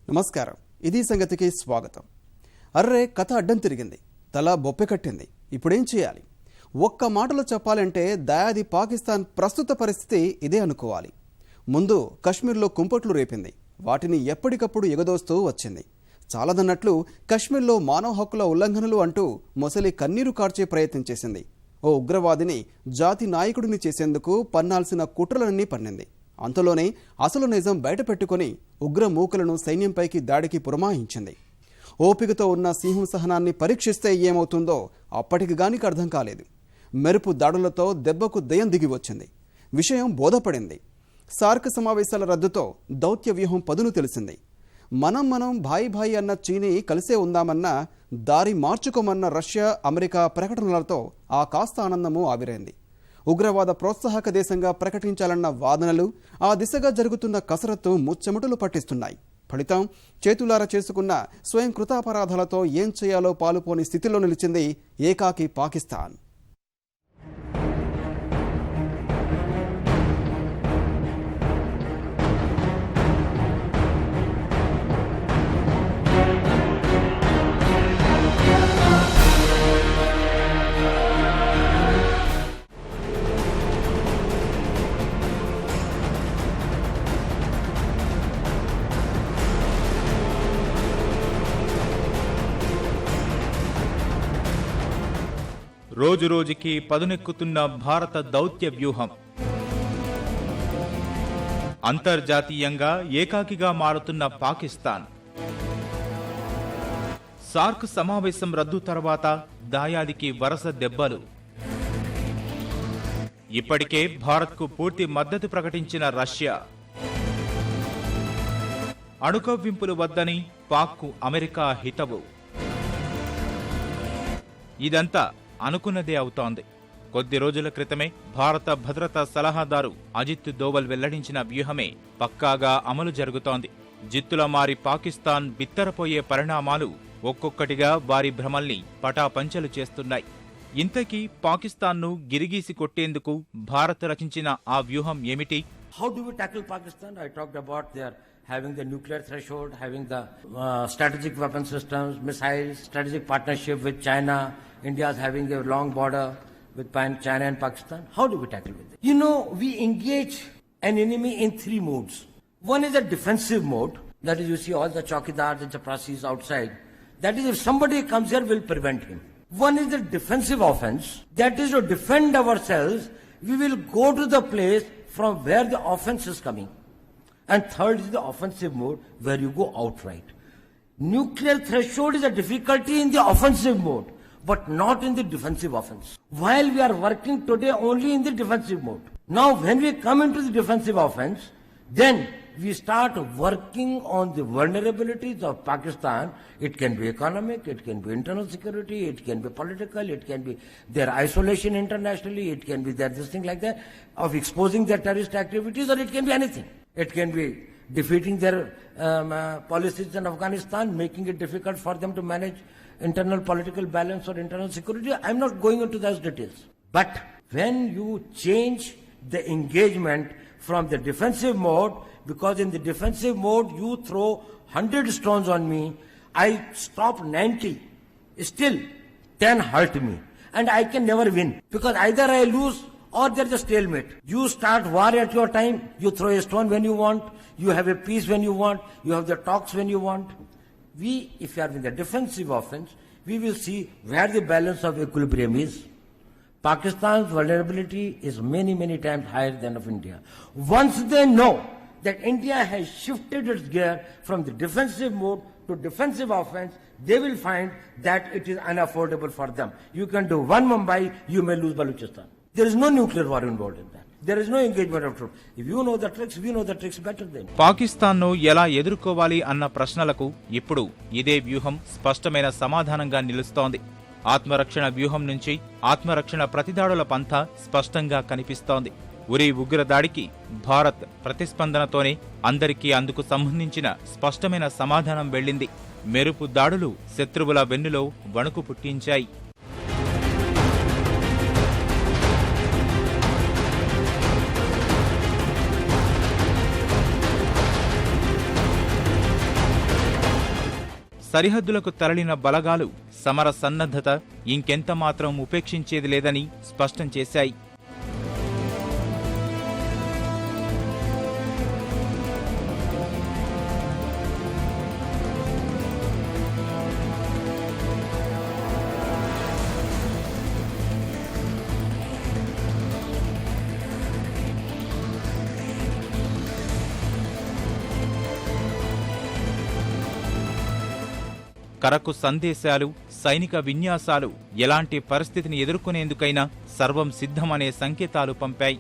నమస్కారం. ఇది సంగతికి స్వాగతం. అర్రే కథ అడ్డం తిరిగింది, తల బొప్పె కట్టింది. ఇప్పుడేం చేయాలి? ఒక్క మాటలో చెప్పాలంటే దాయాది పాకిస్తాన్ ప్రస్తుత పరిస్థితి ఇదే అనుకోవాలి. ముందు కశ్మీర్లో కుంపట్లు రేపింది, వాటిని ఎప్పటికప్పుడు ఎగదోస్తూ వచ్చింది. చాలదన్నట్లు కశ్మీర్లో మానవ హక్కుల ఉల్లంఘనలు అంటూ మొసలి కన్నీరు కార్చే ప్రయత్నం చేసింది. ఓ ఉగ్రవాదిని జాతి నాయకుడిని చేసేందుకు పన్నాల్సిన కుట్రలన్నీ పన్నింది. అంతలోనే అసలు నిజం బయటపెట్టుకుని ఉగ్ర మూకలను సైన్యంపైకి దాడికి పురమాయించింది. ఓపికతో ఉన్న సింహం సహనాన్ని పరీక్షిస్తే ఏమవుతుందో అప్పటికి గానికి అర్థం కాలేదు. మెరుపు దాడులతో దెబ్బకు దయం దిగి వచ్చింది. విషయం బోధపడింది. సార్క్ సమావేశాల రద్దుతో దౌత్య వ్యూహం పదును తెలిసింది. మనం భాయి అన్న చీనీ కలిసే ఉందామన్నా దారి మార్చుకోమన్న రష్యా, అమెరికా ప్రకటనలతో ఆ కాస్త ఆనందము ఆవిరైంది. ఉగ్రవాద ప్రోత్సాహక దేశంగా ప్రకటించాలన్న వాదనలు, ఆ దిశగా జరుగుతున్న కసరత్తు ముచ్చెమటలు పట్టిస్తున్నాయి. ఫలితం చేతులారా చేసుకున్న స్వయం కృతాపరాధాలతో ఏం చేయాలో పాలుపోని స్థితిలో నిలిచింది ఏకాకి పాకిస్తాన్. రోజురోజుకి పదునెక్కుతున్న భారత దౌత్య వ్యూహం, అంతర్జాతీయంగా ఏకాకిగా మారుతున్న పాకిస్తాన్, సార్క్ సమావేశం రద్దు తర్వాత దాయాదికి వరుస దెబ్బలు, ఇప్పటికే భారత్కు పూర్తి మద్దతు ప్రకటించిన రష్యా, అణుకవ్వింపులు వద్దని పాక్కు అమెరికా హితవు. ఇదంతా అనుకున్నదే అవుతోంది. కొద్ది రోజుల క్రితమే భారత భద్రతా సలహాదారు అజిత్ దోవల్ వెల్లడించిన వ్యూహమే పక్కాగా అమలు జరుగుతోంది. జిత్తుల మారి పాకిస్తాన్ బిత్తరపోయే పరిణామాలు ఒక్కొక్కటిగా వారి భ్రమల్ని పటాపంచలు చేస్తున్నాయి. ఇంతకీ పాకిస్తాన్ను గిరిగీసి కొట్టేందుకు భారత్ రచించిన ఆ వ్యూహం ఏమిటి? How do we tackle Pakistan? I talked about their having the nuclear threshold, having the strategic weapon systems, missiles, strategic partnership with China. India is having a long border with China and Pakistan. How do we tackle with it? You know, we engage an enemy in three modes. One is a defensive mode. That is, you see all the chowkidars and chaprasis outside. That is, if somebody comes here, we'll prevent him. One is the defensive offense. That is, to defend ourselves, we will go to the place from where the offense is coming. And third is the offensive mode, where you go outright. Nuclear threshold is a difficulty in the offensive mode, but not in the defensive offense. While we are working today only in the defensive mode. Now when we come into the defensive offense, then we start working on the vulnerabilities of Pakistan. It can be economic, it can be internal security, it can be political, it can be their isolation internationally, it can be their this thing like that, of exposing their terrorist activities, or it can be anything. It can be defeating their policies in Afghanistan, making it difficult for them to manage internal political balance or internal security. I'm not going into those details. But when you change the engagement from the defensive mode, because in the defensive mode you throw 100 stones on me, I stop 90, still 10 hurt me, and I can never win, because either I lose or there's a stalemate. You start war at your time, you throw a stone when you want, you have a peace when you want, you have the talks when you want. If you are in the defensive offense, we will see where the balance of equilibrium is. Pakistan's vulnerability is many times higher than of India. Once they know that India has shifted its gear from the defensive mode to defensive offense, they will find that it is unaffordable for them. You can do one Mumbai, you may lose Balochistan. There is no nuclear war involved in that. There is no engagement of troops. If you know the tricks, we know the tricks better than you. పాకిస్తాన్ను ఎలా ఎదుర్కోవాలి అన్న ప్రశ్నలకు ఇప్పుడు ఇదే వ్యూహం స్పష్టమైన సమాధానంగా నిలుస్తోంది. ఆత్మరక్షణ వ్యూహం నుంచి ఆత్మరక్షణ ప్రతిదాడుల పంథా స్పష్టంగా కనిపిస్తోంది. ఉరి ఉగ్రదాడికి భారత్ ప్రతిస్పందనతోనే అందరికీ అందుకు సంబంధించిన స్పష్టమైన సమాధానం వెళ్ళింది. మెరుపు దాడులు శత్రువుల వెన్నులో వణుకు పుట్టించాయి. సరిహద్దులకు తరలిన బలగాలు సమర సన్నద్ధత ఇంకెంత మాత్రం ఉపేక్షించేది లేదని స్పష్టం చేశాయి. కరకు సందేశాలు, సైనిక విన్యాసాలు ఎలాంటి పరిస్థితిని ఎదుర్కొనేందుకైనా సర్వం సిద్ధమనే సంకేతాలు పంపాయి.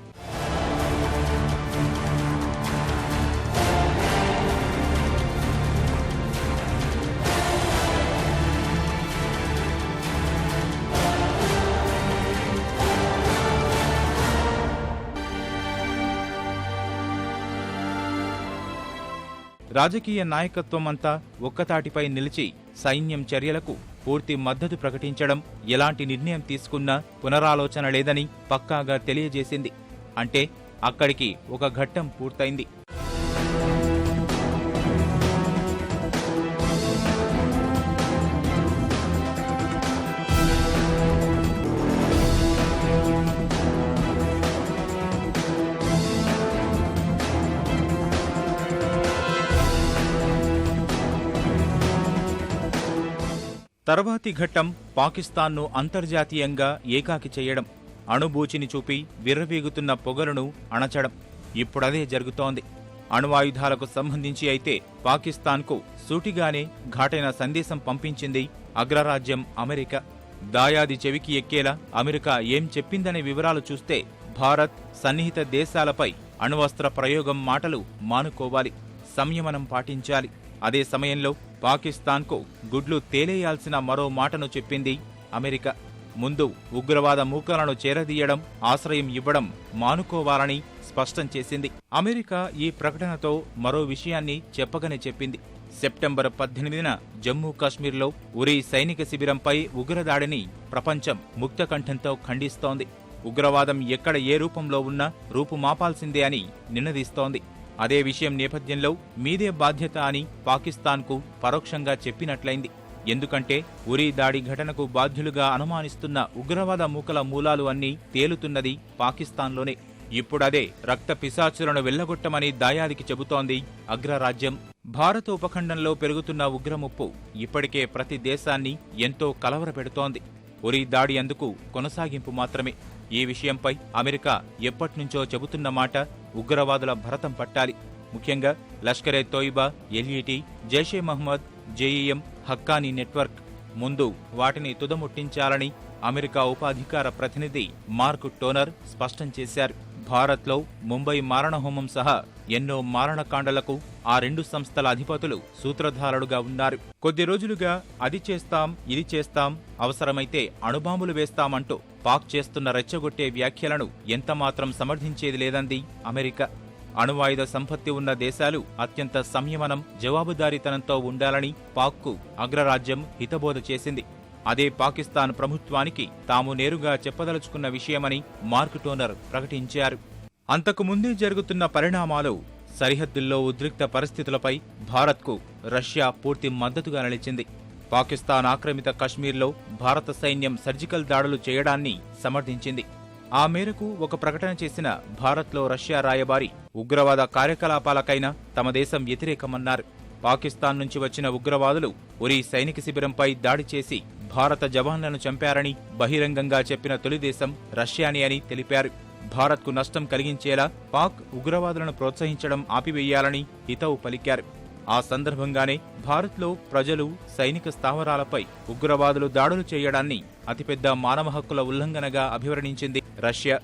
రాజకీయ నాయకత్వం అంతా ఒక్కతాటిపై నిలిచి సైన్యం చర్యలకు పూర్తి మద్దతు ప్రకటించడం, ఎలాంటి నిర్ణయం తీసుకున్నా పునరాలోచన లేదని పక్కాగా తెలియజేసింది. అంటే అక్కడికి ఒక ఘట్టం పూర్తయింది. తర్వాతి ఘట్టం పాకిస్తాన్ను అంతర్జాతీయంగా ఏకాకి చేయడం, అణుబూచిని చూపి విర్రవీగుతున్న పొగలను అణచడం. ఇప్పుడదే జరుగుతోంది. అణువాయుధాలకు సంబంధించి అయితే పాకిస్తాన్కు సూటిగానే ఘాటైన సందేశం పంపించింది అగ్రరాజ్యం అమెరికా. దాయాది చెవికి ఎక్కేలా అమెరికా ఏం చెప్పిందనే వివరాలు చూస్తే భారత్, సన్నిహిత దేశాలపై అణువస్త్ర ప్రయోగం మాటలు మానుకోవాలి, సంయమనం పాటించాలి. అదే సమయంలో పాకిస్తాన్కు గుడ్లు తేలేయాల్సిన మరో మాటను చెప్పింది అమెరికా. ముందు ఉగ్రవాద మూకలను చేరదీయడం, ఆశ్రయం ఇవ్వడం మానుకోవాలని స్పష్టం చేసింది. అమెరికా ఈ ప్రకటనతో మరో విషయాన్ని చెప్పగానే చెప్పింది. సెప్టెంబర్ 18న జమ్మూ కాశ్మీర్లో ఉరీ సైనిక శిబిరంపై ఉగ్రదాడిని ప్రపంచం ముక్తకంఠంతో ఖండిస్తోంది. ఉగ్రవాదం ఎక్కడ ఏ రూపంలో ఉన్నా రూపుమాపాల్సిందే అని నినదిస్తోంది. అదే విషయం నేపథ్యంలో మీదే బాధ్యత అని పాకిస్తాన్కు పరోక్షంగా చెప్పినట్లయింది. ఎందుకంటే ఉరీ దాడి ఘటనకు బాధ్యులుగా అనుమానిస్తున్న ఉగ్రవాద మూకల మూలాలు అన్నీ తేలుతున్నది పాకిస్తాన్లోనే. ఇప్పుడదే రక్త పిశాచులను వెళ్లగొట్టమని దాయాదికి చెబుతోంది అగ్రరాజ్యం. భారత ఉపఖండంలో పెరుగుతున్న ఉగ్రముప్పు ఇప్పటికే ప్రతి దేశాన్ని ఎంతో కలవరపెడుతోంది. ఉరీ దాడి అందుకు కొనసాగింపు మాత్రమే. ఈ విషయంపై అమెరికా ఎప్పట్నుంచో చెబుతున్న మాట ఉగ్రవాదుల భరతం పట్టాలి. ముఖ్యంగా Lashkare Taiba, LET, Jaishe Mohammed, JEM, Haqqani network. ముందు వాటిని తుదముట్టించాలని అమెరికా ఉపాధికార ప్రతినిధి మార్క్ టోనర్ స్పష్టం చేశారు. భారత్లో ముంబై మారణహోమం సహా ఎన్నో మారణకాండలకు ఆ రెండు సంస్థల అధిపతులు సూత్రధారులుగా ఉన్నారు. కొద్ది రోజులుగా అది చేస్తాం, ఇది చేస్తాం, అవసరమైతే అణుబాంబులు వేస్తామంటూ పాక్ చేస్తున్న రెచ్చగొట్టే వ్యాఖ్యలను ఎంతమాత్రం సమర్థించేది లేదంది అమెరికా. అణువాయుధ సంపత్తి ఉన్న దేశాలు అత్యంత సంయమనం, జవాబుదారీతనంతో ఉండాలని పాక్కు అగ్రరాజ్యం హితబోధ చేసింది. అదే పాకిస్తాన్ ప్రభుత్వానికి తాము నేరుగా చెప్పదలుచుకున్న విషయమని మార్క్ టోనర్ ప్రకటించారు. అంతకుముందే జరుగుతున్న పరిణామాలు, సరిహద్దుల్లో ఉద్రిక్త పరిస్థితులపై భారత్కు రష్యా పూర్తి మద్దతుగా నిలిచింది. పాకిస్తాన్ ఆక్రమిత కశ్మీర్లో భారత సైన్యం సర్జికల్ దాడులు చేయడాన్ని సమర్థించింది. ఆ మేరకు ఒక ప్రకటన చేసిన భారత్లో రష్యా రాయబారి ఉగ్రవాద కార్యకలాపాలకైనా తమ దేశం వ్యతిరేకమన్నారు. పాకిస్తాన్ నుంచి వచ్చిన ఉగ్రవాదులు ఉరీ సైనిక శిబిరంపై దాడి చేసి భారత జవాన్లను చంపారని బహిరంగంగా చెప్పిన తొలి దేశం రష్యానే అని తెలిపారు. భారత్కు నష్టం కలిగించేలా పాక్ ఉగ్రవాదులను ప్రోత్సహించడం ఆపివేయాలని హితవు పలికారు. ఆ సందర్భంగానే భారత్లో ప్రజలు, సైనిక స్థావరాలపై ఉగ్రవాదులు దాడులు చేయడాన్ని అతిపెద్ద మానవ హక్కుల ఉల్లంఘనగా అభివర్ణించింది రష్యా.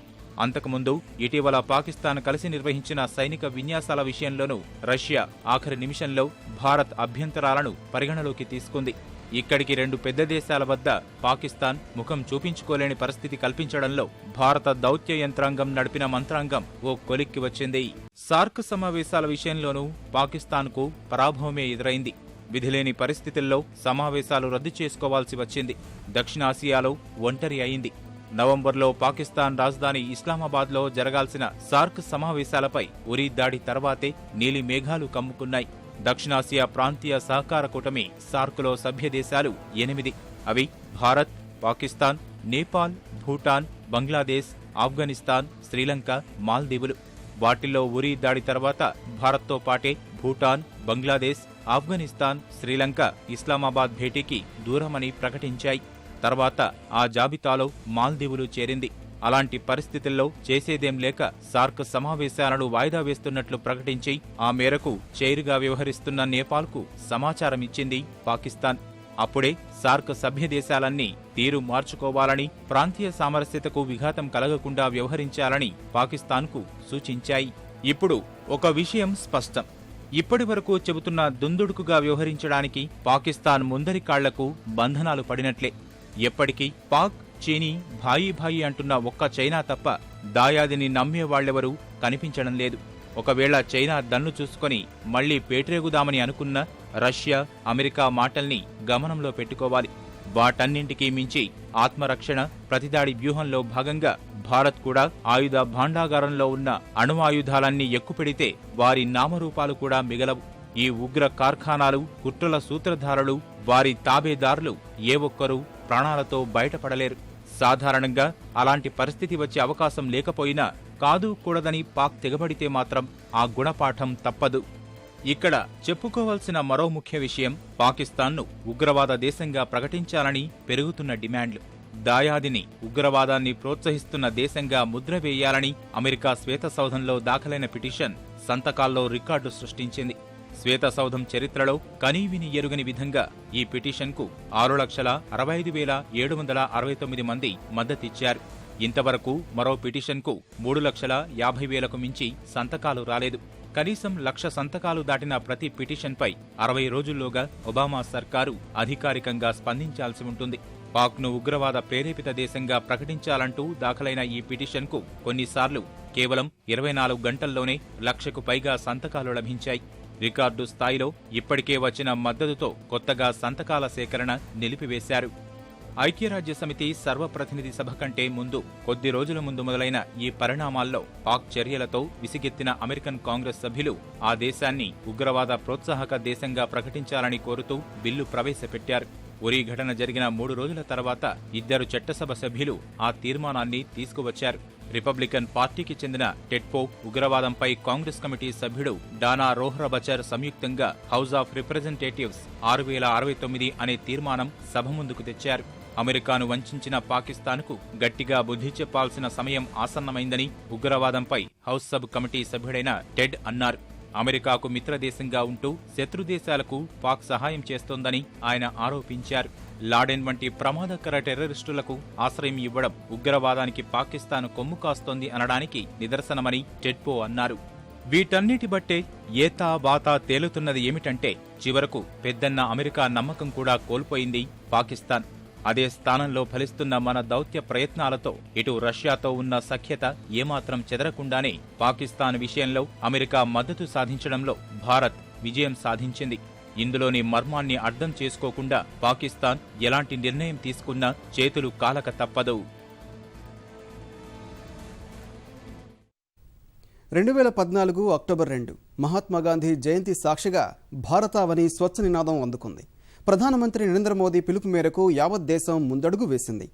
అంతకుముందు ఇటీవల పాకిస్తాన్ కలిసి నిర్వహించిన సైనిక విన్యాసాల విషయంలోనూ రష్యా ఆఖరి నిమిషంలో భారత్ అభ్యంతరాలను పరిగణలోకి తీసుకుంది. ఇక్కడికి రెండు పెద్ద దేశాల వద్ద పాకిస్తాన్ ముఖం చూపించుకోలేని పరిస్థితి కల్పించడంలో భారత దౌత్య యంత్రాంగం నడిపిన మంత్రాంగం ఓ కొలిక్కి వచ్చింది. సార్క్ సమావేశాల విషయంలోనూ పాకిస్తాన్కు పరాభవమే ఎదురైంది. విధిలేని పరిస్థితుల్లో సమావేశాలు రద్దు చేసుకోవాల్సి వచ్చింది. దక్షిణాసియాలో ఒంటరి అయింది. నవంబర్లో పాకిస్తాన్ రాజధాని ఇస్లామాబాద్లో జరగాల్సిన సార్క్ సమావేశాలపై ఉరీ దాడి తర్వాతే నీలి మేఘాలు కమ్ముకున్నాయి. దక్షిణాసియా ప్రాంతీయ సహకార కూటమి సార్క్లో సభ్య దేశాలు 8. అవి భారత్, పాకిస్తాన్, నేపాల్, భూటాన్, బంగ్లాదేశ్, ఆఫ్ఘనిస్తాన్, శ్రీలంక, మాల్దీవులు. వాటిల్లో ఉరీ దాడి తర్వాత భారత్తో పాటే భూటాన్, బంగ్లాదేశ్, ఆఫ్ఘనిస్తాన్, శ్రీలంక ఇస్లామాబాద్ భేటీకి దూరమని ప్రకటించాయి. తర్వాత ఆ జాబితాలో మాల్దీవులు చేరింది. అలాంటి పరిస్థితుల్లో చేసేదేం లేక సార్క్ సమావేశాలను వాయిదా వేస్తున్నట్లు ప్రకటించి ఆ మేరకు చైర్గా వ్యవహరిస్తున్న నేపాల్కు సమాచారమిచ్చింది పాకిస్తాన్. అప్పుడే సార్క్ సభ్య దేశాలన్నీ తీరు మార్చుకోవాలని, ప్రాంతీయ సామరస్యతకు విఘాతం కలగకుండా వ్యవహరించాలని పాకిస్తాన్కు సూచించాయి. ఇప్పుడు ఒక విషయం స్పష్టం. ఇప్పటివరకు చెబుతున్న దుందుడుకుగా వ్యవహరించడానికి పాకిస్తాన్ ముందరి కాళ్లకు బంధనాలు పడినట్లే. ఎప్పటికీ పాక్, చీనీ భాయి అంటున్న ఒక్క చైనా తప్ప దాయాదిని నమ్మేవాళ్లెవరూ కనిపించడం లేదు. ఒకవేళ చైనా దన్ను చూసుకొని మళ్లీ పేట్రేగుదామని అనుకున్న రష్యా, అమెరికా మాటల్ని గమనంలో పెట్టుకోవాలి. వాటన్నింటికీ మించి ఆత్మరక్షణ, ప్రతిదాడి వ్యూహంలో భాగంగా భారత్ కూడా ఆయుధ భాండాగారంలో ఉన్న అణువాయుధాలన్నీ ఎక్కుపెడితే వారి నామరూపాలు కూడా మిగలవు. ఈ ఉగ్ర కార్ఖానాలు, కుట్రల సూత్రధారులు, వారి తాబేదారులు ఏ ఒక్కరూ ప్రాణాలతో బయటపడలేరు. సాధారణంగా అలాంటి పరిస్థితి వచ్చే అవకాశం లేకపోయినా కాదు కూడదని పాక్ తెగబడితే మాత్రం ఆ గుణపాఠం తప్పదు. ఇక్కడ చెప్పుకోవాల్సిన మరో ముఖ్య విషయం పాకిస్తాన్ను ఉగ్రవాద దేశంగా ప్రకటించాలని పెరుగుతున్న డిమాండ్లు. దాయాదిని, ఉగ్రవాదాన్ని ప్రోత్సహిస్తున్న దేశంగా ముద్ర వేయాలని అమెరికా శ్వేతసౌధంలో దాఖలైన పిటిషన్ సంతకాల్లో రికార్డు సృష్టించింది. శ్వేతసౌధం చరిత్రలో కనీవిని ఎరుగని విధంగా ఈ పిటిషన్కు 6,65,769 మంది మద్దతిచ్చారు. ఇంతవరకు మరో పిటిషన్కు 3,50,000కు మించి సంతకాలు రాలేదు. కనీసం 1,00,000 సంతకాలు దాటిన ప్రతి పిటిషన్పై 60 రోజుల్లోగా ఒబామా సర్కారు అధికారికంగా స్పందించాల్సి ఉంటుంది. పాక్ను ఉగ్రవాద ప్రేరేపిత దేశంగా ప్రకటించాలంటూ దాఖలైన ఈ పిటిషన్కు కొన్నిసార్లు కేవలం 24 గంటల్లోనే 1,00,000కు పైగా సంతకాలు లభించాయి. రికార్డు స్థాయిలో ఇప్పటికే వచ్చిన మద్దతుతో కొత్తగా సంతకాల సేకరణ నిలిపివేశారు. ఐక్యరాజ్యసమితి సర్వప్రతినిధి సభ కంటే ముందు కొద్ది రోజుల ముందు మొదలైన ఈ పరిణామాల్లో పాక్ చర్యలతో విసిగెత్తిన అమెరికన్ కాంగ్రెస్ సభ్యులు ఆ దేశాన్ని ఉగ్రవాద ప్రోత్సాహక దేశంగా ప్రకటించాలని కోరుతూ బిల్లు ప్రవేశపెట్టారు. ఉరీ ఘటన జరిగిన 3 రోజుల తర్వాత 2 చట్టసభ సభ్యులు ఆ తీర్మానాన్ని తీసుకువచ్చారు. రిపబ్లికన్ పార్టీకి చెందిన టెడ్ పోప్, ఉగ్రవాదంపై కాంగ్రెస్ కమిటీ సభ్యుడు డానా రోహ్రబచర్ సంయుక్తంగా హౌస్ ఆఫ్ రిప్రజెంటేటివ్స్ 6069 అనే తీర్మానం సభ ముందుకు తెచ్చారు. అమెరికాను వంచిన పాకిస్తాన్కు గట్టిగా బుద్ధి చెప్పాల్సిన సమయం ఆసన్నమైందని ఉగ్రవాదంపై హౌస్ సబ్ కమిటీ సభ్యుడైన టెడ్ అన్నారు. అమెరికాకు మిత్రదేశంగా ఉంటూ శత్రుదేశాలకు పాక్ సహాయం చేస్తోందని ఆయన ఆరోపించారు. లాడెన్ వంటి ప్రమాదకర టెర్రరిస్టులకు ఆశ్రయం ఇవ్వడం ఉగ్రవాదానికి పాకిస్తాన్ కొమ్ము కాస్తోంది అనడానికి నిదర్శనమని టెడ్పో అన్నారు. వీటన్నిటి బట్టే ఏతా బాతా తేలుతున్నది ఏమిటంటే చివరకు పెద్దన్న అమెరికా నమ్మకం కూడా కోల్పోయింది పాకిస్తాన్. అదే స్థానంలో ఫలిస్తున్న మన దౌత్య ప్రయత్నాలతో ఇటు రష్యాతో ఉన్న సఖ్యత ఏమాత్రం చెదరకుండానే పాకిస్తాన్ విషయంలో అమెరికా మద్దతు సాధించడంలో భారత్ విజయం సాధించింది. ఇందులోని మర్మాన్ని అర్థం చేసుకోకుండా పాకిస్తాన్ ఎలాంటి నిర్ణయం తీసుకున్నా చేతులు కాలక తప్పదు. 2014 అక్టోబర్ 2 మహాత్మాగాంధీ జయంతి సాక్షిగా భారతావని స్వచ్ఛ నినాదం అందుకుంది. ప్రధానమంత్రి నరేంద్ర మోదీ పిలుపు మేరకు యావత్ దేశం ముందడుగు వేసింది.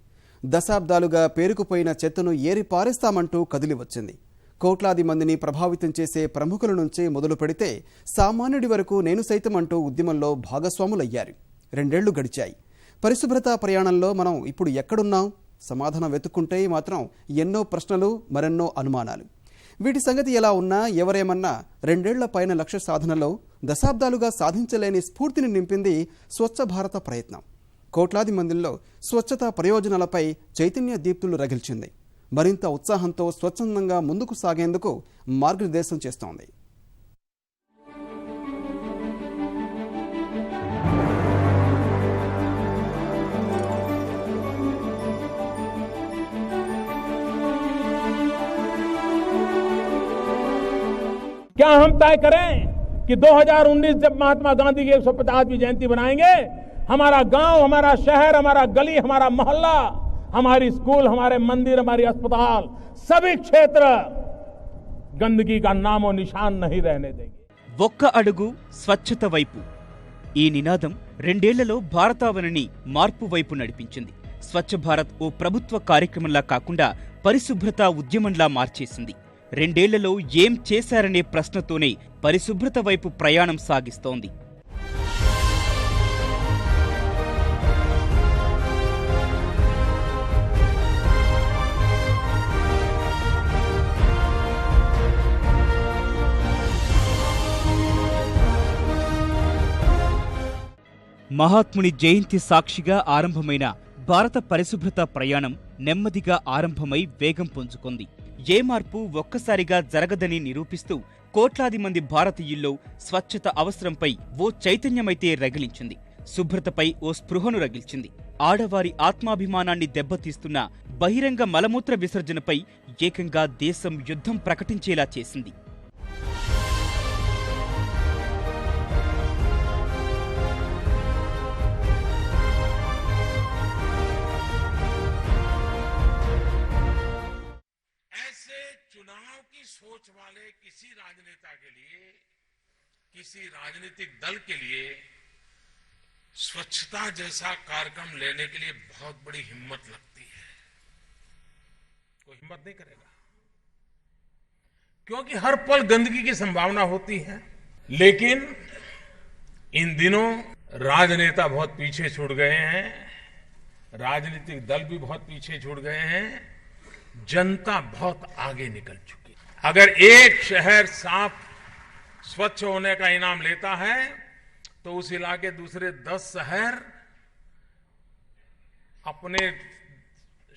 దశాబ్దాలుగా పేరుకుపోయిన చెత్తను ఏరి పారేస్తామంటూ కదిలి వచ్చింది. కోట్లాది మందిని ప్రభావితం చేసే ప్రముఖుల నుంచి మొదలు పెడితే సామాన్యుడి వరకు నేను సైతం అంటూ ఉద్యమంలో భాగస్వాములయ్యారు. 2 ఏళ్లు గడిచాయి. పరిశుభ్రతా ప్రయాణంలో మనం ఇప్పుడు ఎక్కడున్నాం? సమాధానం వెతుక్కుంటే మాత్రం ఎన్నో ప్రశ్నలు, మరెన్నో అనుమానాలు. వీటి సంగతి ఎలా ఉన్నా ఎవరేమన్నా 2 ఏళ్ల పైన లక్ష్య సాధనలో దశాబ్దాలుగా సాధించలేని స్ఫూర్తిని నింపింది స్వచ్ఛ భారత ప్రయత్నం. కోట్లాది మందిలో స్వచ్ఛతా ప్రయోజనాలపై చైతన్య దీప్తులు రగిల్చింది. మరింత ఉత్సాహంతో స్వచ్ఛందంగా ముందుకు సాగేందుకు మార్గనిర్దేశం చేస్తోంది. क्या हम तय करें कि 2019 जब महात्मा गांधी की 150वीं जयंती बनाएंगे, हमारा गांव, हमारा शहर, हमारा गली, हमारा मोहल्ला, हमारी स्कूल, हमारे मंदिर, हमारी अस्पताल, सभी क्षेत्र गंदगी का नामो निशान नहीं रहने देंगे. ఒక్క అడుగు స్వచ్ఛత వైపు. ఈ నినాదం 2 ఏళ్లలో భారతావనిని మార్పు వైపు నడిపించింది. స్వచ్ఛ భారత్ ఓ ప్రభుత్వ కార్యక్రమంలా కాకుండా పరిశుభ్రత ఉద్యమంలా మార్చేసింది. 2 ఏళ్లలో ఏం చేశారనే ప్రశ్నతోనే పరిశుభ్రత వైపు ప్రయాణం సాగిస్తోంది. మహాత్ముని జయంతి సాక్షిగా ఆరంభమైన భారత పరిశుభ్రత ప్రయాణం నెమ్మదిగా ఆరంభమై వేగం పుంజుకుంది. ఏ మార్పు ఒక్కసారిగా జరగదని నిరూపిస్తూ కోట్లాది మంది భారతీయుల్లో స్వచ్ఛత అవసరంపై ఓ చైతన్యమైతే రగిలించింది. శుభ్రతపై ఓ స్పృహను రగిల్చింది. ఆడవారి ఆత్మాభిమానాన్ని దెబ్బతీస్తున్న బహిరంగ మలమూత్ర విసర్జనపై ఏకంగా దేశం యుద్ధం ప్రకటించేలా చేసింది. सोच वाले किसी राजनेता के लिए, किसी राजनीतिक दल के लिए स्वच्छता जैसा कार्यक्रम लेने के लिए बहुत बड़ी हिम्मत लगती है. कोई हिम्मत नहीं करेगा क्योंकि हर पल गंदगी की संभावना होती है. लेकिन इन दिनों राजनेता बहुत पीछे छूट गए हैं, राजनीतिक दल भी बहुत पीछे छूट गए हैं, जनता बहुत आगे निकल चुकी. अगर एक शहर साफ स्वच्छ होने का इनाम लेता है तो उस इलाके दूसरे 10 शहर अपने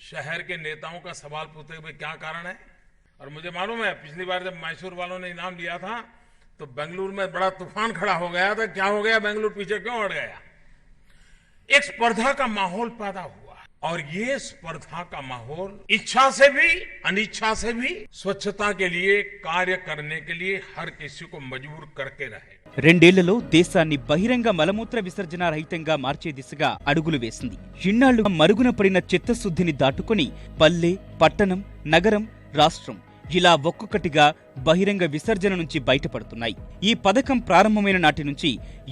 शहर के नेताओं का सवाल पूछते हुए क्या कारण है. और मुझे मालूम है पिछली बार जब मैसूर वालों ने इनाम लिया था तो बेंगलुरु में बड़ा तूफान खड़ा हो गया था. क्या हो गया, बेंगलुरु पीछे क्यों हट गया. एक स्पर्धा का माहौल पैदा हुआ और ये स्पर्धा का माहौल इच्छा से भी अनिच्छा से भी स्वच्छता के लिए कार्य करने के लिए हर किसी को मजबूर करके रहे. 2 ఏళ్లలో దేశాన్ని బహిరంగ మలమూత్ర విసర్జన రహితంగా మార్చే దిశగా అడుగులు వేసింది. ఇన్నాళ్లు మరుగున పడిన చిత్తశుద్ధిని దాటుకుని పల్లె, పట్టణం, నగరం, రాష్ట్రం ఇలా ఒక్కొక్కటిగా బహిరంగ విసర్జన నుంచి బయటపడుతున్నాయి. ఈ పథకం ప్రారంభమైన నాటి నుంచి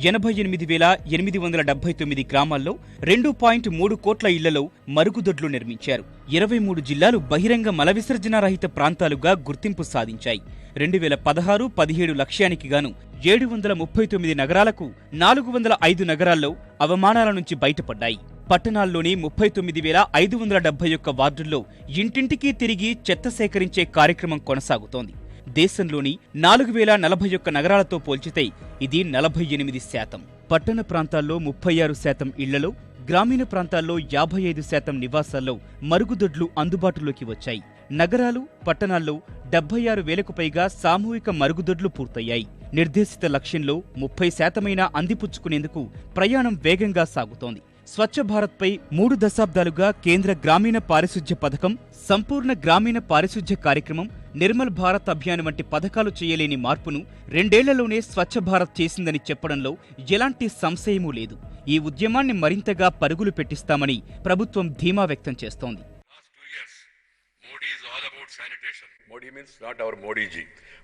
88,879 గ్రామాల్లో 2.3 కోట్ల ఇళ్లలో మరుగుదొడ్లు నిర్మించారు. 23 జిల్లాలు బహిరంగ మల విసర్జన రహిత ప్రాంతాలుగా గుర్తింపు సాధించాయి. 2016-17 లక్ష్యానికి గాను 739 నగరాలకు 405 నగరాల్లో అవమానాల నుంచి బయటపడ్డాయి. పట్టణాల్లోని 39,571 వార్డుల్లో ఇంటింటికి తిరిగి చెత్త సేకరించే కార్యక్రమం కొనసాగుతోంది. దేశంలోని 4,041 నగరాలతో పోల్చితే ఇది 48%. పట్టణ ప్రాంతాల్లో 36% ఇళ్లలో, గ్రామీణ ప్రాంతాల్లో 55% నివాసాల్లో మరుగుదొడ్లు అందుబాటులోకి వచ్చాయి. నగరాలు, పట్టణాల్లో 76,000కు పైగా సామూహిక మరుగుదొడ్లు పూర్తయ్యాయి. నిర్దేశిత లక్ష్యంలో 30% అందిపుచ్చుకునేందుకు ప్రయాణం వేగంగా సాగుతోంది. స్వచ్ఛ భారత్పై 3 దశాబ్దాలుగా కేంద్ర గ్రామీణ పారిశుధ్య పథకం, సంపూర్ణ గ్రామీణ పారిశుధ్య కార్యక్రమం, నిర్మల్ భారత్ అభియాన్ వంటి పథకాలు చేయలేని మార్పును 2 ఏళ్లలోనే స్వచ్ఛ భారత్ చేసిందని చెప్పడంలో ఎలాంటి సంశయమూ లేదు. ఈ ఉద్యమాన్ని మరింతగా పరుగులు పెట్టిస్తామని ప్రభుత్వం ధీమా వ్యక్తం చేస్తోంది. Modi means not our Modi ji.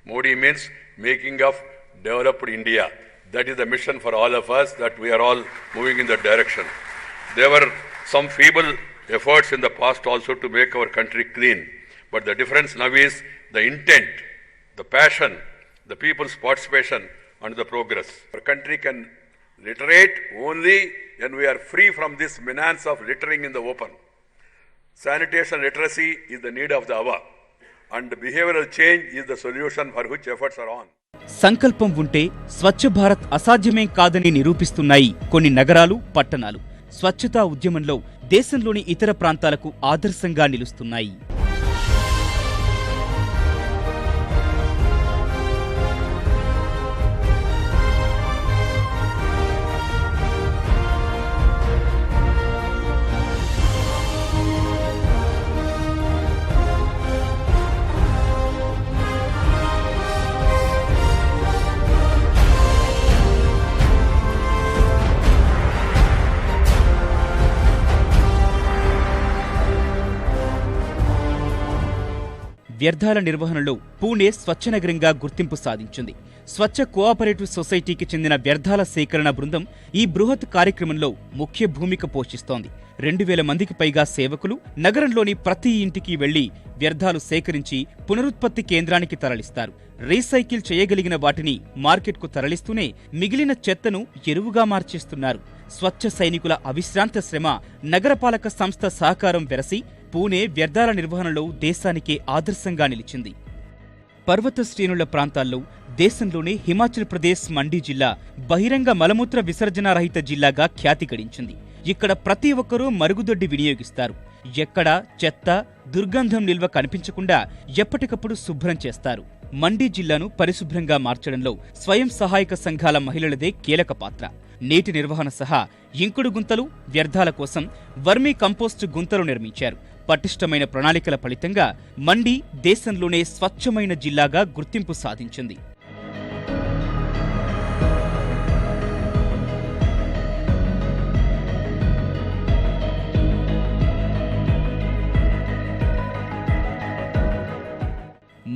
Modi means making of developed India. That is the mission for all of us, that we are all moving in that direction. There were some feeble efforts in the past also to make our country clean. But the difference now is the intent, the passion, the people's participation and the progress. Our country can literate only when we are free from this menace of littering in the open. Sanitation literacy is the need of the hour. And behavioral change is the solution for which efforts are on. సంకల్పం ఉంటే స్వచ్ఛ భారత్ అసాధ్యమేం కాదని నిరూపిస్తున్నాయి కొన్ని నగరాలు, పట్టణాలు. స్వచ్ఛతా ఉద్యమంలో దేశంలోని ఇతర ప్రాంతాలకు ఆదర్శంగా నిలుస్తున్నాయి. వ్యర్థాల నిర్వహణలో పూణే స్వచ్ఛ నగరంగా గుర్తింపు సాధించింది. స్వచ్ఛ కోఆపరేటివ్ సొసైటీకి చెందిన వ్యర్థాల సేకరణ బృందం ఈ బృహత్ కార్యక్రమంలో ముఖ్య భూమిక పోషిస్తోంది. 2000 మందికి పైగా సేవకులు నగరంలోని ప్రతి ఇంటికి వెళ్లి వ్యర్థాలు సేకరించి పునరుత్పత్తి కేంద్రానికి తరలిస్తారు. రీసైకిల్ చేయగలిగిన వాటిని మార్కెట్కు తరలిస్తూనే మిగిలిన చెత్తను ఎరువుగా మార్చేస్తున్నారు. స్వచ్ఛ సైనికుల అవిశ్రాంత శ్రమ, నగరపాలక సంస్థ సహకారం వెరసి పూణే వ్యర్థాల నిర్వహణలో దేశానికే ఆదర్శంగా నిలిచింది. పర్వత శ్రేణుల ప్రాంతాల్లో దేశంలోనే హిమాచల్ ప్రదేశ్ మండి జిల్లా బహిరంగ మలమూత్ర విసర్జనారహిత జిల్లాగా ఖ్యాతి గడించింది. ఇక్కడ ప్రతి ఒక్కరూ మరుగుదొడ్డి వినియోగిస్తారు. ఎక్కడా చెత్త, దుర్గంధం నిల్వ కనిపించకుండా ఎప్పటికప్పుడు శుభ్రం చేస్తారు. మండి జిల్లాను పరిశుభ్రంగా మార్చడంలో స్వయం సహాయక సంఘాల మహిళలదే కీలక పాత్ర. నీటి నిర్వహణ సహా ఇంకుడు గుంతలు, వ్యర్థాల కోసం వర్మీ కంపోస్టు గుంతలు నిర్మించారు. పటిష్టమైన ప్రణాళికల ఫలితంగా మండి దేశంలోనే స్వచ్ఛమైన జిల్లాగా గుర్తింపు సాధించింది.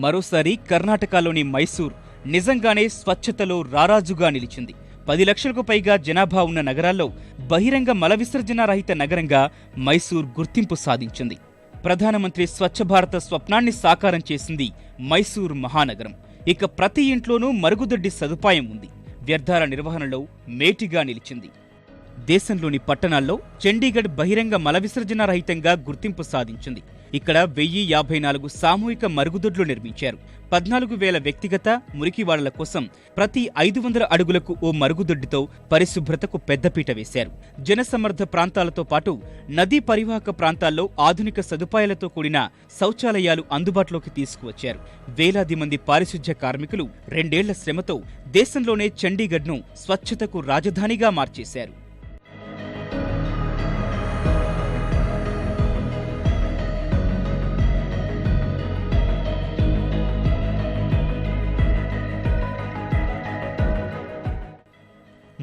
మరోసారి కర్ణాటకలోని మైసూర్ నిజంగానే స్వచ్ఛతలో రారాజుగా నిలిచింది. 10 లక్షలకు పైగా జనాభా ఉన్న నగరాల్లో బహిరంగ మల విసర్జన రహిత నగరంగా మైసూర్ గుర్తింపు సాధించింది. ప్రధానమంత్రి స్వచ్ఛ భారత స్వప్నాన్ని సాకారం చేసింది మైసూర్ మహానగరం. ఇక ప్రతి ఇంట్లోనూ మరుగుదొడ్డి సదుపాయం ఉంది. వ్యర్థాల నిర్వహణలో మేటిగా నిలిచింది. దేశంలోని పట్టణాల్లో చండీగఢ్ బహిరంగ మల విసర్జన రహితంగా గుర్తింపు సాధించింది. ఇక్కడ 1054 సామూహిక మరుగుదొడ్లు నిర్మించారు. 14,000 వ్యక్తిగత మురికివాడల కోసం ప్రతి 500 అడుగులకు ఓ మరుగుదొడ్డితో పరిశుభ్రతకు పెద్దపీట వేశారు. జనసమర్థ ప్రాంతాలతో పాటు నదీ పరివాహక ప్రాంతాల్లో ఆధునిక సదుపాయాలతో కూడిన శౌచాలయాలు అందుబాటులోకి తీసుకువచ్చారు. వేలాది మంది పారిశుధ్య కార్మికులు 2 ఏళ్ల శ్రమతో దేశంలోనే చండీగఢ్ను స్వచ్ఛతకు రాజధానిగా మార్చేశారు.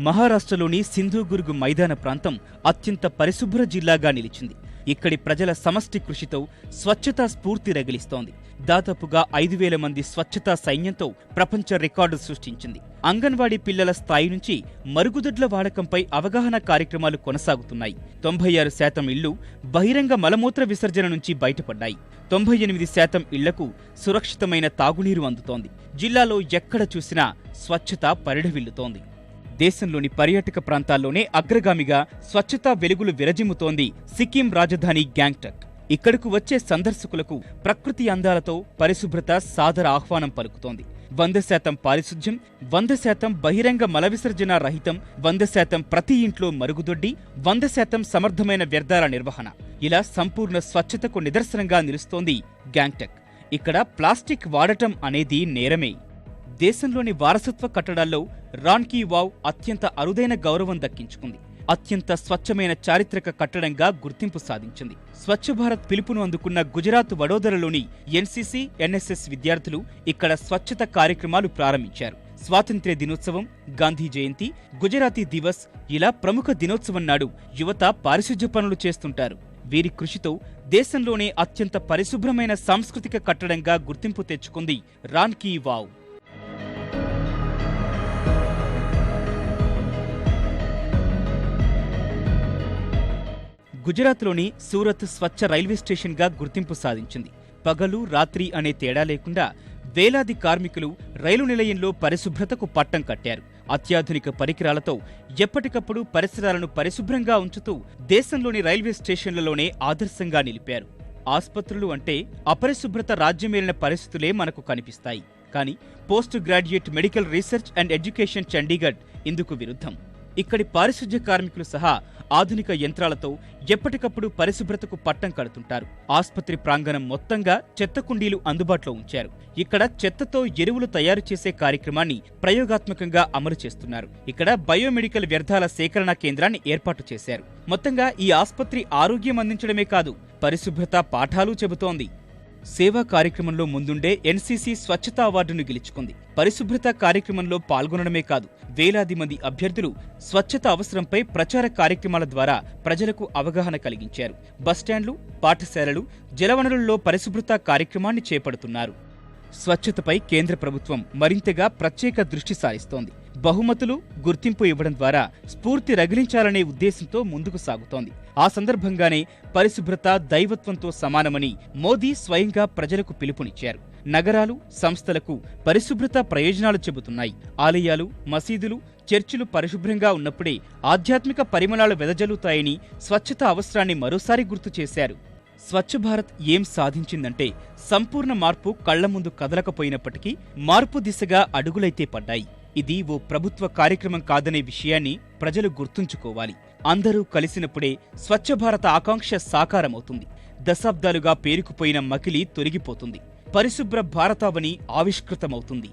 మహారాష్ట్రలోని సింధుదుర్గ్ మైదాన ప్రాంతం అత్యంత పరిశుభ్ర జిల్లాగా నిలిచింది. ఇక్కడి ప్రజల సమష్టి కృషితో స్వచ్ఛతా స్ఫూర్తి రగిలిస్తోంది. దాదాపుగా 5,000 మంది స్వచ్ఛతా సైన్యంతో ప్రపంచ రికార్డు సృష్టించింది. అంగన్వాడీ పిల్లల స్థాయి నుంచి మరుగుదొడ్ల వాడకంపై అవగాహన కార్యక్రమాలు కొనసాగుతున్నాయి. 96% ఇళ్లు బహిరంగ మలమూత్ర విసర్జన నుంచి బయటపడ్డాయి. 98% ఇళ్లకు సురక్షితమైన తాగునీరు అందుతోంది. జిల్లాలో ఎక్కడ చూసినా స్వచ్ఛత పరిఢవిల్లుతోంది. దేశంలోని పర్యాటక ప్రాంతాల్లోనే అగ్రగామిగా స్వచ్ఛతా వెలుగులు విరజిమ్ముతోంది సిక్కిం రాజధాని గ్యాంగ్టక్. ఇక్కడకు వచ్చే సందర్శకులకు ప్రకృతి అందాలతో పరిశుభ్రత సాదర ఆహ్వానం పలుకుతోంది. 100% పారిశుధ్యం, 100% బహిరంగ మల విసర్జన రహితం, 100% ప్రతి ఇంట్లో మరుగుదొడ్డి, 100% సమర్థమైన వ్యర్థాల నిర్వహణ, ఇలా సంపూర్ణ స్వచ్ఛతకు నిదర్శనంగా నిలుస్తోంది గ్యాంగ్టక్. ఇక్కడ ప్లాస్టిక్ వాడటం అనేది నేరమే. దేశంలోని వారసత్వ కట్టడాల్లో రాన్ కీ వావ్ అత్యంత అరుదైన గౌరవం దక్కించుకుంది. అత్యంత స్వచ్ఛమైన చారిత్రక కట్టడంగా గుర్తింపు సాధించింది. స్వచ్ఛ భారత్ పిలుపును అందుకున్న గుజరాత్ వడోదరలోని ఎన్సీసీ, ఎన్ఎస్ఎస్ విద్యార్థులు ఇక్కడ స్వచ్ఛత కార్యక్రమాలు ప్రారంభించారు. స్వాతంత్ర్య దినోత్సవం, గాంధీ జయంతి, గుజరాతీ దివస్ ఇలా ప్రముఖ దినోత్సవం నాడు యువత పారిశుధ్య పనులు చేస్తుంటారు. వీరి కృషితో దేశంలోనే అత్యంత పరిశుభ్రమైన సాంస్కృతిక కట్టడంగా గుర్తింపు తెచ్చుకుంది రాన్ కీ వావ్. గుజరాత్లోని సూరత్ స్వచ్ఛ రైల్వే స్టేషన్గా గుర్తింపు సాధించింది. పగలు రాత్రి అనే తేడా లేకుండా వేలాది కార్మికులు రైలు నిలయంలో పరిశుభ్రతకు పట్టం కట్టారు. అత్యాధునిక పరికరాలతో ఎప్పటికప్పుడు పరిసరాలను పరిశుభ్రంగా ఉంచుతూ దేశంలోని రైల్వే స్టేషన్లలోనే ఆదర్శంగా నిలిపారు. ఆస్పత్రులు అంటే అపరిశుభ్రత రాజ్యమేలిన పరిస్థితులే మనకు కనిపిస్తాయి. కానీ post graduate medical research and education Chandigarh ఇందుకు విరుద్ధం. ఇక్కడి పారిశుధ్య కార్మికులు సహా ఆధునిక యంత్రాలతో ఎప్పటికప్పుడు పరిశుభ్రతకు పట్టం కడుతుంటారు. ఆస్పత్రి ప్రాంగణం మొత్తంగా చెత్త కుండీలు అందుబాటులో ఉంచారు. ఇక్కడ చెత్తతో ఎరువులు తయారు చేసే కార్యక్రమాన్ని ప్రయోగాత్మకంగా అమలు చేస్తున్నారు. ఇక్కడ బయోమెడికల్ వ్యర్థాల సేకరణ కేంద్రాన్ని ఏర్పాటు చేశారు. మొత్తంగా ఈ ఆస్పత్రి ఆరోగ్యం అందించడమే కాదు, పరిశుభ్రత పాఠాలు చెబుతోంది. సేవా కార్యక్రమంలో ముందుండే ఎన్సీసీ స్వచ్ఛతా అవార్డును గెలుచుకుంది. పరిశుభ్రత కార్యక్రమంలో పాల్గొనడమే కాదు, వేలాది మంది అభ్యర్థులు స్వచ్ఛత అవసరంపై ప్రచార కార్యక్రమాల ద్వారా ప్రజలకు అవగాహన కలిగించారు. బస్టాండ్లు, పాఠశాలలు, జలవనరుల్లో పరిశుభ్రత కార్యక్రమాన్ని చేపడుతున్నారు. స్వచ్ఛతపై కేంద్ర ప్రభుత్వం మరింతగా ప్రత్యేక దృష్టి సారిస్తోంది. బహుమతులు, గుర్తింపు ఇవ్వడం ద్వారా స్ఫూర్తి రగిలించాలనే ఉద్దేశంతో ముందుకు సాగుతోంది. ఆ సందర్భంగానే పరిశుభ్రత దైవత్వంతో సమానమని మోదీ స్వయంగా ప్రజలకు పిలుపునిచ్చారు. నగరాలు, సంస్థలకు పరిశుభ్రత ప్రయోజనాలు చెబుతున్నాయి. ఆలయాలు, మసీదులు, చర్చిలు పరిశుభ్రంగా ఉన్నప్పుడే ఆధ్యాత్మిక పరిమళాలు వెదజల్లుతాయని స్వచ్ఛత అవసరాన్ని మరోసారి గుర్తు చేశారు. స్వచ్ఛ భారత్ ఏం సాధించిందంటే సంపూర్ణ మార్పు కళ్ల ముందు కదలకపోయినప్పటికీ మార్పు దిశగా అడుగులైతే పడ్డాయి. ఇది ఓ ప్రభుత్వ కార్యక్రమం కాదనే విషయాన్ని ప్రజలు గుర్తుంచుకోవాలి. అందరూ కలిసినప్పుడే స్వచ్ఛ భారత ఆకాంక్ష సాకారమవుతుంది. దశాబ్దాలుగా పేరుకుపోయిన మకిలి తొలగిపోతుంది. పరిశుభ్ర భారతావని ఆవిష్కృతమవుతుంది.